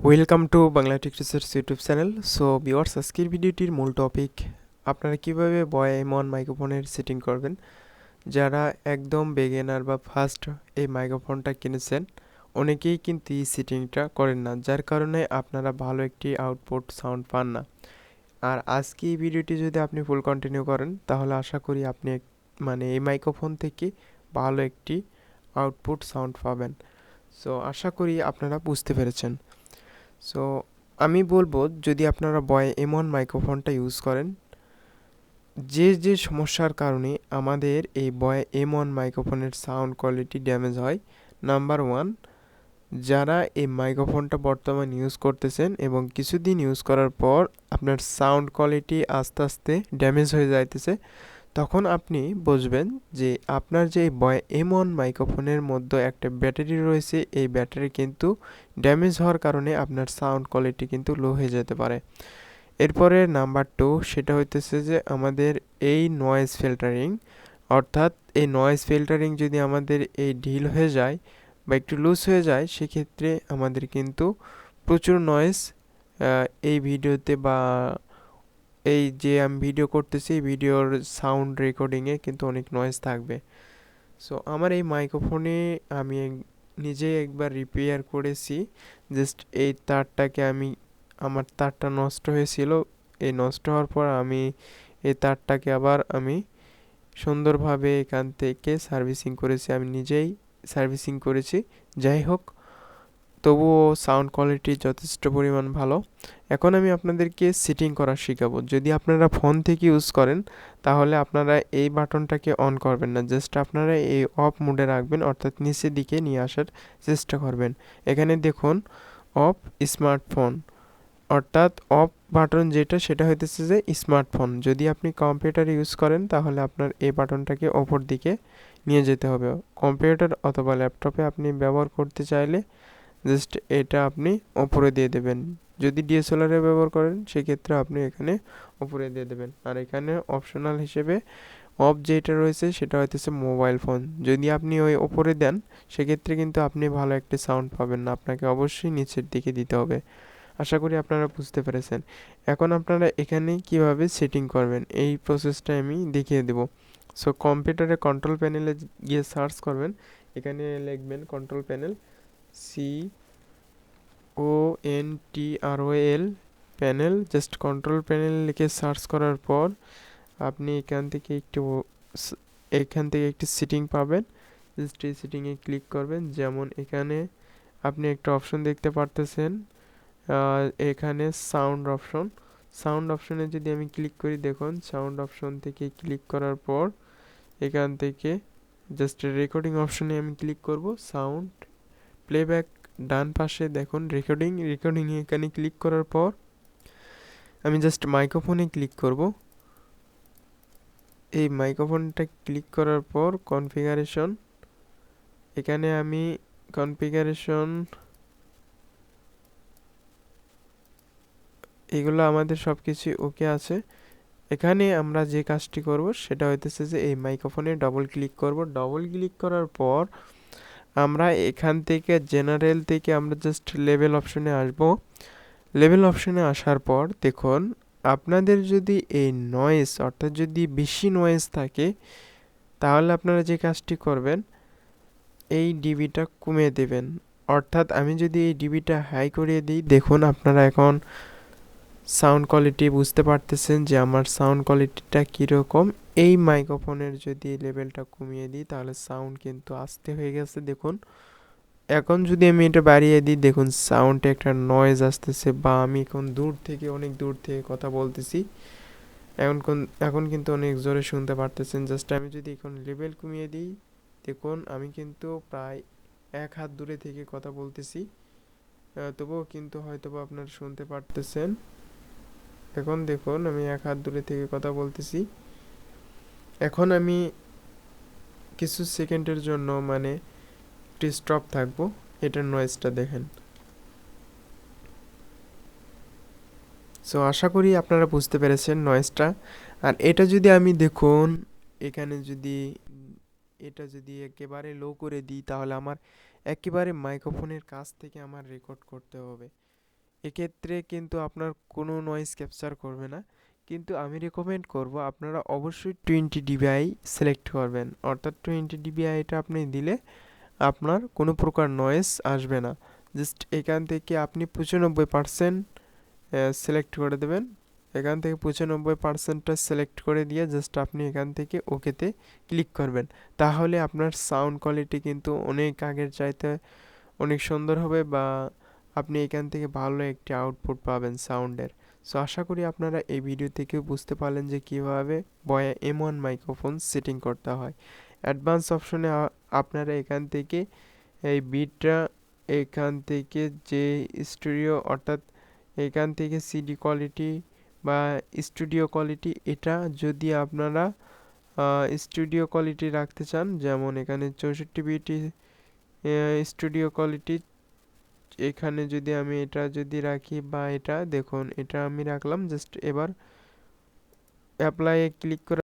Welcome to Bangla teachers YouTube channel. So viewers, আজকের ভিডিওটির মূল টপিক আপনারা কিভাবে বয় এমন মাইক্রোফোনের সেটিং করবেন। যারা একদম বেগিনার বা ফার্স্ট এই মাইক্রোফোনটা কিনেছেন, অনেকেই কিন্তু এই সেটিংটা করেন না, যার কারণে আপনারা ভালো একটি আউটপুট সাউন্ড পান না। আর আজকে এই ভিডিওটি যদি আপনি ফুল কন্টিনিউ করেন, তাহলে আশা করি আপনি মানে এই মাইক্রোফোন থেকে ভালো একটি আউটপুট সাউন্ড পাবেন। সো আশা করি আপনারা বুঝতে পেরেছেন। সো আমি বলবো, যদি আপনারা বয় এমন মাইক্রোফোনটা ইউজ করেন, যে সমস্যার কারণে আমাদের এই বয় এমন মাইক্রোফোনের সাউন্ড কোয়ালিটি ড্যামেজ হয়। নাম্বার ওয়ান, যারা এই মাইক্রোফোনটা বর্তমান ইউজ করতেছেন এবং কিছুদিন ইউজ করার পর আপনার সাউন্ড কোয়ালিটি আস্তে আস্তে ড্যামেজ হয়ে যাইতেছে, তখন আপনি বুঝবেন যে আপনার যে বয় এমন মাইক্রোফোনের মধ্যে একটা ব্যাটারি রয়েছে, এই ব্যাটারি কিন্তু ড্যামেজ হওয়ার কারণে আপনার সাউন্ড কোয়ালিটি কিন্তু লো হয়ে যেতে পারে। এরপরে নাম্বার টু, সেটা হইতেছে যে আমাদের এই নয়েজ ফিল্টারিং, অর্থাৎ এই নয়েজ ফিল্টারিং যদি আমাদের এই ঢিল হয়ে যায় বা একটু লুজ হয়ে যায়, সেক্ষেত্রে আমাদের কিন্তু প্রচুর নয়েজ এই ভিডিওতে বা এই যে আমি ভিডিও করতেছি, এই ভিডিওর সাউন্ড রেকর্ডিংয়ে কিন্তু অনেক নয়েজ থাকবে। সো আমার এই মাইক্রোফোনে আমি নিজে একবার রিপেয়ার করেছি। জাস্ট এই তারটাকে আমার তারটা নষ্ট হয়েছিল। এই নষ্ট হওয়ার পর আমি এই তারটাকে আবার সুন্দরভাবে এখান থেকে সার্ভিসিং করেছি, আমি নিজেই সার্ভিসিং করেছি। যাই হোক, তবুও সাউন্ড কোয়ালিটি যথেষ্ট পরিমাণ ভালো। এখন আমি আপনাদেরকে সেটিং করা শেখাবো। যদি আপনারা ফোন থেকে ইউজ করেন, তাহলে আপনারা এই বাটনটাকে অন করবেন না, জাস্ট আপনারা এই অফ মোডে রাখবেন, অর্থাৎ নিচের দিকে নিয়ে আসার চেষ্টা করবেন। এখানে দেখুন অফ স্মার্টফোন, অর্থাৎ অফ বাটন যেটা, সেটা হইতেছে যে স্মার্টফোন। যদি আপনি কম্পিউটার ইউজ করেন, তাহলে আপনার এই বাটনটাকে ওপর দিকে নিয়ে যেতে হবে। কম্পিউটার অথবা ল্যাপটপে আপনি ব্যবহার করতে চাইলে জাস্ট এটা আপনি ওপরে দিয়ে দেবেন। যদি ডিএসএলআরে ব্যবহার করেন, সেক্ষেত্রে আপনি এখানে ওপরে দিয়ে দেবেন। আর এখানে অপশনাল হিসেবে অফ যেটা রয়েছে, সেটা হইতেছে মোবাইল ফোন। যদি আপনি ওই ওপরে দেন, সেক্ষেত্রে কিন্তু আপনি ভালো একটি সাউন্ড পাবেন না, আপনাকে অবশ্যই নিচের দিকে দিতে হবে। আশা করি আপনারা বুঝতে পেরেছেন। এখন আপনারা এখানে কিভাবে সেটিং করবেন, এই প্রসেসটা আমি দেখিয়ে দেব। সো কম্পিউটারে কন্ট্রোল প্যানেলে গিয়ে সার্চ করবেন। এখানে লিখবেন control panel, CONTROL panel. Just control panel লিখে সার্চ করার পর আপনি এখান থেকে একটি সেটিং পাবেন। জাস্ট এই সেটিংয়ে ক্লিক করবেন। যেমন এখানে আপনি একটা অপশন দেখতে পারতেছেন, এখানে সাউন্ড অপশনে যদি আমি ক্লিক করি, দেখুন সাউন্ড অপশন থেকে ক্লিক করার পর এখান থেকে জাস্ট রেকর্ডিং অপশনে আমি ক্লিক করব। সাউন্ড প্লেব্যাক ডান পাশে দেখুন রেকর্ডিং এখানে ক্লিক করার পর আমি জাস্ট মাইক্রোফোনে ক্লিক করব। এই মাইক্রোফোনটা ক্লিক করার পর কনফিগারেশন, এখানে আমি কনফিগারেশন, এগুলো আমাদের সব কিছু ওকে আছে। এখানে আমরা যে কাজটি করব, সেটা হইতেছে যে এই মাইক্রোফোনে ডবল ক্লিক করব। ডবল ক্লিক করার পর আমরা এখান থেকে জেনারেল থেকে আমরা জাস্ট লেভেল অপশনে আসব। লেভেল অপশনে আসার পর দেখুন, আপনাদের যদি এই নয়েজ, অর্থাৎ যদি বেশি নয়েজ থাকে, তাহলে আপনারা যে কাজটি করবেন, এই ডিবিটা কমিয়ে দেবেন। অর্থাৎ আমি যদি এই ডিবিটা হাই করিয়ে দিই, দেখুন আপনারা এখন সাউন্ড কোয়ালিটি বুঝতে পারতেছেন যে আমার সাউন্ড কোয়ালিটিটা কীরকম। এই মাইক্রোফোনের যদি লেভেলটা কমিয়ে দিই, তাহলে সাউন্ড কিন্তু আস্তে হয়ে গেছে দেখুন। এখন যদি আমি এটা বাড়িয়ে দিই, দেখুন সাউন্ডে একটা নয়েজ আসতেছে, বা আমি এখন অনেক দূর থেকে কথা বলতেছি, এখন কিন্তু অনেক জোরে শুনতে পারতেছেন। জাস্ট আমি যদি এখন লেভেল কমিয়ে দিই, দেখুন আমি কিন্তু প্রায় 1 হাত দূরে থেকে কথা বলতেছি, তবুও কিন্তু হয়তোবা আপনারা শুনতে পারতেছেন। এখন দেখুন আমি 1 হাত দূরে থেকে কথা বলতেছি। এখন আমি কিছু সেকেন্ডের জন্য একটু স্টপ থাকবো, এটার নয়েজটা দেখেন। সো আশা করি আপনারা বুঝতে পেরেছেন নয়েজটা। আর এটা যদি আমি দেখুন, এখানে যদি এটা যদি একেবারে লো করে দিই, তাহলে আমার একেবারে মাইক্রোফোনের কাছ থেকে আমার রেকর্ড করতে হবে। এক্ষেত্রে কিন্তু আপনার কোনো নয়েজ ক্যাপচার করবে না। কিন্তু আমি রেকমেন্ড করব আপনারা অবশ্যই 20 dBi সিলেক্ট করবেন, অর্থাৎ 20 dBi আপনি দিলে আপনার কোনো প্রকার নয়েজ আসবে না। জাস্ট এখান থেকে আপনি 95% সিলেক্ট করে দেবেন। এখান থেকে 95%টা সিলেক্ট করে দিয়ে জাস্ট আপনি এখান থেকে ওকেতে ক্লিক করবেন। তাহলে আপনার সাউন্ড কোয়ালিটি কিন্তু অনেক আগের চাইতে অনেক সুন্দর হবে, বা আপনি এখান থেকে ভালো একটি আউটপুট পাবেন সাউন্ডের। সো আশা করি আপনারা এই ভিডিও থেকে বুঝতে পারলেন যে কীভাবে বয়া M1 মাইক্রোফোন সেটিং করতে হয়। অ্যাডভান্স অপশনে আপনারা এখান থেকে এই বিটটা, এখান থেকে যে স্টুডিও, অর্থাৎ এখান থেকে সিডি কোয়ালিটি বা স্টুডিও কোয়ালিটি, এটা যদি আপনারা স্টুডিও কোয়ালিটি রাখতে চান, যেমন এখানে 64 বিট স্টুডিও কোয়ালিটি, এখানে যদি আমি এটা যদি রাখি, বা এটা দেখুন এটা আমি রাখলাম, জাস্ট এবার অ্যাপ্লাই ক্লিক করে